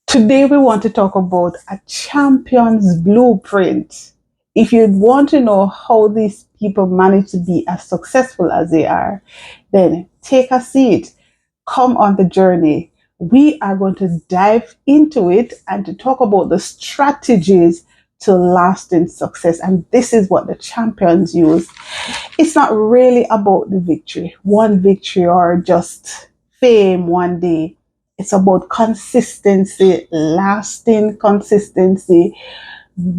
Today, we want to talk about a champion's blueprint. If you want to know how these people manage to be as successful as they are, then take a seat, come on the journey. We are going to dive into it and to talk about the strategies to lasting success. And this is what the champions use. It's not really about the victory, one victory or just fame one day. It's about consistency, lasting consistency,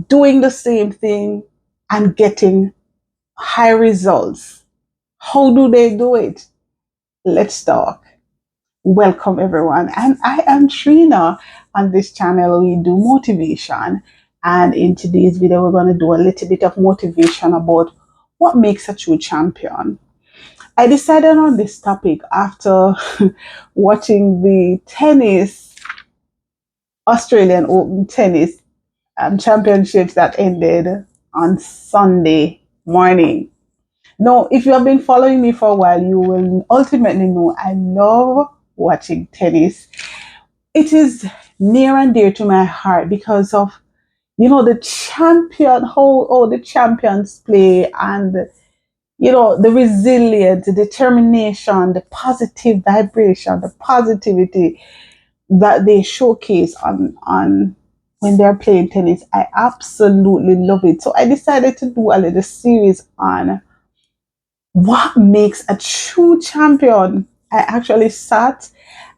doing the same thing and getting high results. How do they do it? Let's talk. Welcome, everyone. And I am Trina. On this channel, we do motivation. And in today's video, we're going to do a little bit of motivation about what makes a true champion. I decided on this topic after watching the Australian Open tennis championships that ended on Sunday morning. Now, if you have been following me for a while, you will ultimately know I love watching tennis. It is near and dear to my heart because of, the champion, how the champions play, and the resilience, the determination, the positive vibration, the positivity that they showcase on when they're playing tennis. I absolutely love it. So I decided to do a little series on what makes a true champion. I actually sat,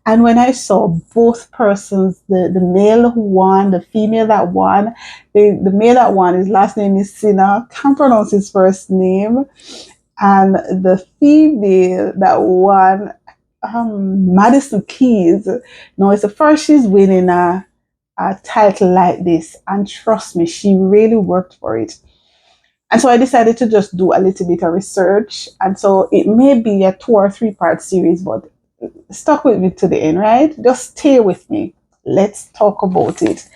and when I saw both persons, the male who won, the female that won, the male that won, his last name is Sinner, can't pronounce his first name, and the female that won, Madison Keys. No, it's the first she's winning a title like this, and trust me, she really worked for it. And so I decided to just do a little bit of research, and so it may be a 2 or 3 part series, but stuck with me to the end, right? Just stay with me. Let's talk about it.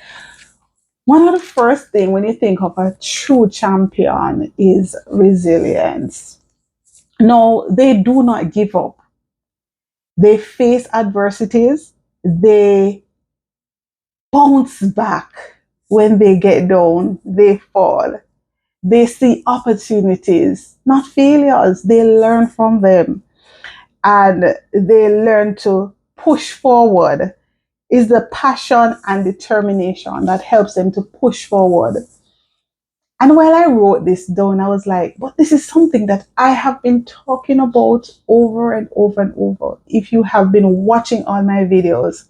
One of the first things when you think of a true champion is resilience. No, they do not give up. They face adversities. They bounce back when they get down. They fall. They see opportunities, not failures. They learn from them and they learn to push forward. It's the passion and determination that helps them to push forward. And while I wrote this down, I was like, but this is something that I have been talking about over and over and over. If you have been watching all my videos,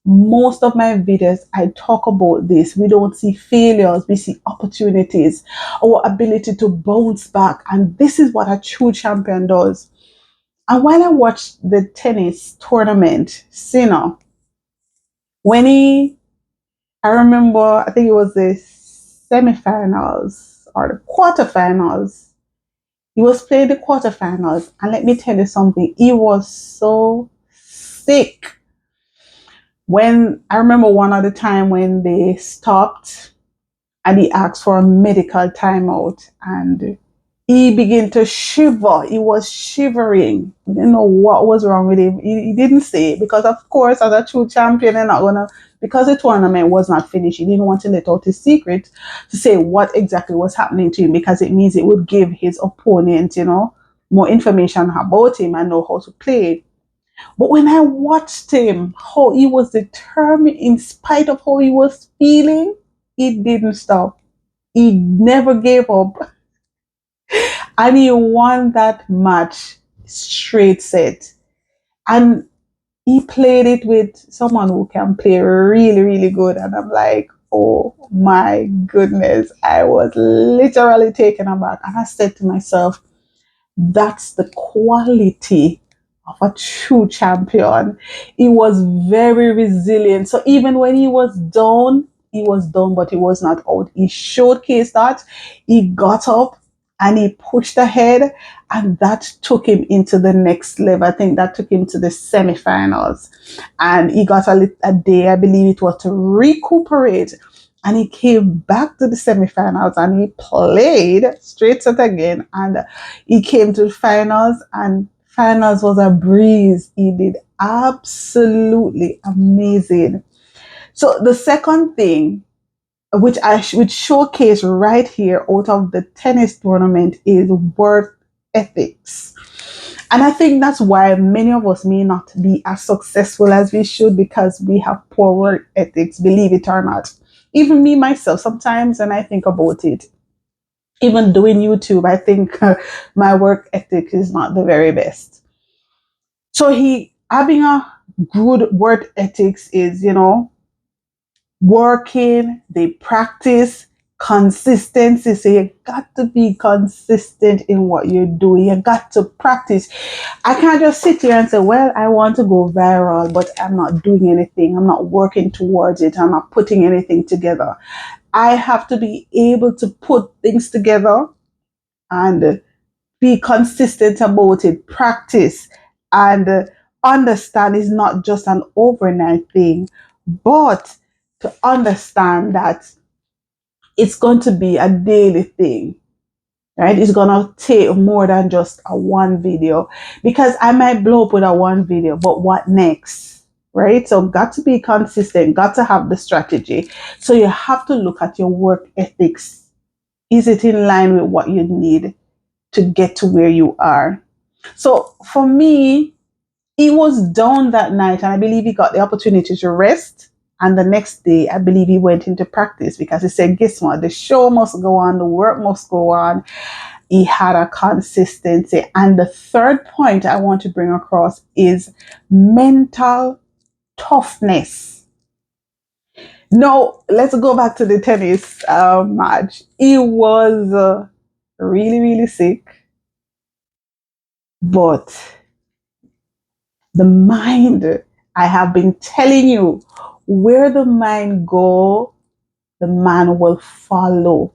most of my videos, I talk about this. We don't see failures, we see opportunities, our ability to bounce back. And this is what a true champion does. And while I watched the tennis tournament, Sinner, I remember, I think it was the semifinals or the quarterfinals. He was playing the quarterfinals, and let me tell you something, he was so sick. When I remember one other time when they stopped and he asked for a medical timeout, and he began to shiver. He was shivering. We didn't know what was wrong with him. He didn't say it because, of course, as a true champion, they're not gonna, because the tournament was not finished. He didn't want to let out his secret to say what exactly was happening to him, because it means it would give his opponent, more information about him and know how to play. But when I watched him, how he was determined in spite of how he was feeling, he didn't stop. He never gave up. And he won that match straight set. And he played it with someone who can play really, really good. And I'm like, oh my goodness. I was literally taken aback. And I said to myself, that's the quality of a true champion. He was very resilient. So even when he was down, but he was not out. He showcased that. He got up and he pushed ahead, and that took him into the next level. I think that took him to the semifinals, and he got a day, I believe it was, to recuperate, and he came back to the semifinals and he played straight set again, and he came to the finals, and finals was a breeze. He did absolutely amazing. So the second thing, which I would showcase right here out of the tennis tournament, is work ethics. And I think that's why many of us may not be as successful as we should, because we have poor work ethics, believe it or not. Even me myself, sometimes when I think about it, even doing YouTube, I think my work ethic is not the very best. So he having a good work ethics is, working, they practice consistency. So you got to be consistent in what you're doing. You got to practice. I can't just sit here and say, well, I want to go viral, but I'm not doing anything. I'm not working towards it. I'm not putting anything together. I have to be able to put things together and be consistent about it, practice, and understand it's not just an overnight thing, but to understand that it's going to be a daily thing, right? It's going to take more than just a one video, because I might blow up with a one video, but what next? Right? So got to be consistent, got to have the strategy. So you have to look at your work ethics. Is it in line with what you need to get to where you are? So for me, he was down that night, and I believe he got the opportunity to rest. And the next day, I believe he went into practice, because he said, guess what? The show must go on, the work must go on. He had a consistency. And the third point I want to bring across is mental toughness. Now, let's go back to the tennis match. He was really, really sick, but the mind, I have been telling you, where the mind go, the man will follow.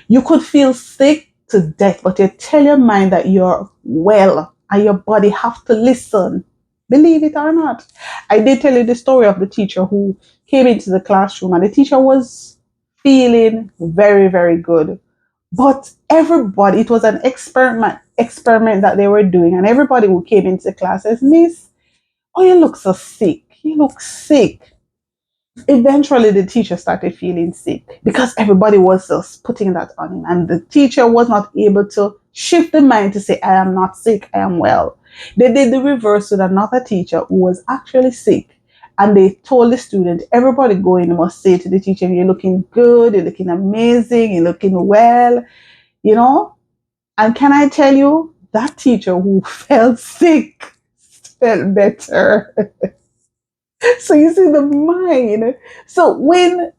You could feel sick to death, but you tell your mind that you're well, and your body have to listen. Believe it or not. I did tell you the story of the teacher who came into the classroom, and the teacher was feeling very, very good. But everybody, it was an experiment that they were doing, and everybody who came into class says, Miss, oh, you look so sick. You look sick. Eventually, the teacher started feeling sick, because everybody was just putting that on him. And the teacher was not able to shift the mind to say, I am not sick, I am well. They did the reverse with another teacher who was actually sick. And they told the student, everybody go in and must say to the teacher, you're looking good, you're looking amazing, you're looking well, you know. And can I tell you, that teacher who felt sick felt better. So you see the mind. So when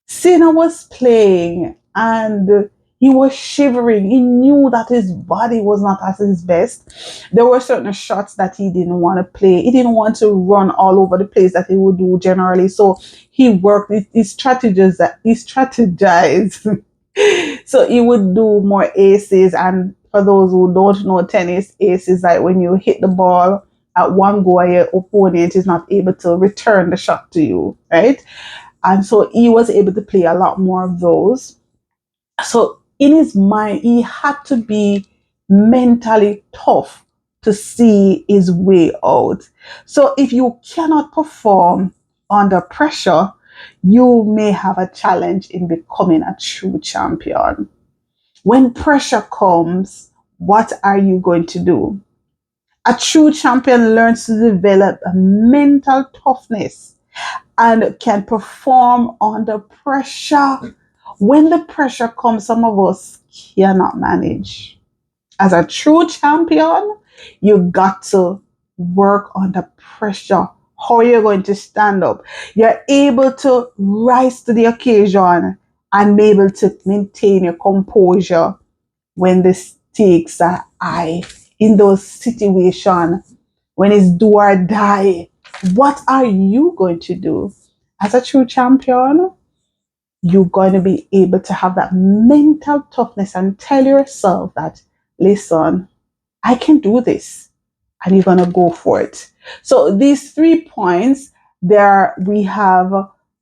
Cena was playing and he was shivering, he knew that his body was not at his best. There were certain shots that he didn't want to play. He didn't want to run all over the place that he would do generally. So he worked, he strategized. So he would do more aces. And for those who don't know tennis, ace is like when you hit the ball at one go and your opponent is not able to return the shot to you, right? And so he was able to play a lot more of those. So in his mind, he had to be mentally tough to see his way out. So if you cannot perform under pressure, you may have a challenge in becoming a true champion. When pressure comes, what are you going to do? A true champion learns to develop a mental toughness and can perform under pressure. When the pressure comes, some of us cannot manage. As a true champion, you got to work under pressure. How are you going to stand up? You're able to rise to the occasion and be able to maintain your composure when the stakes are high. In those situations, when it's do or die, what are you going to do? As a true champion, you're going to be able to have that mental toughness and tell yourself that, listen, I can do this. And you're going to go for it. So these 3 points, there we have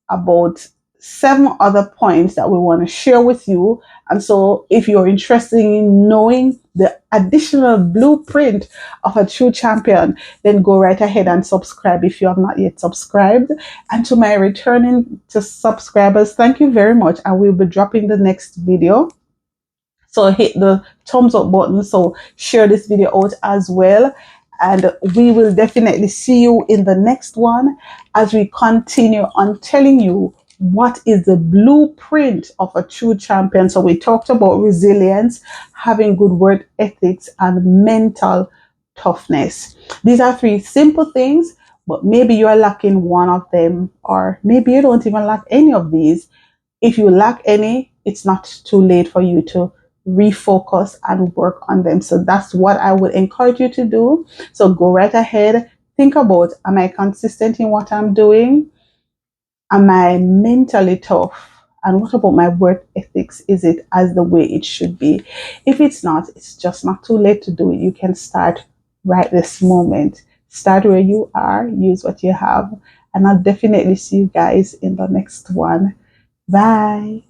about 7 other points that we want to share with you. And so, if you're interested in knowing the additional blueprint of a true champion, then go right ahead and subscribe if you have not yet subscribed. And to my returning to subscribers, thank you very much. I will be dropping the next video. So hit the thumbs up button. So share this video out as well. And we will definitely see you in the next one as we continue on telling you what is the blueprint of a true champion. So we talked about resilience, having good work ethics, and mental toughness. These are 3 simple things, but maybe you're lacking one of them, or maybe you don't even lack any of these. If you lack any, it's not too late for you to refocus and work on them. So that's what I would encourage you to do. So go right ahead. Think about, am I consistent in what I'm doing? Am I mentally tough? And what about my work ethics? Is it as the way it should be? If it's not, it's just not too late to do it. You can start right this moment. Start where you are, use what you have. And I'll definitely see you guys in the next one. Bye.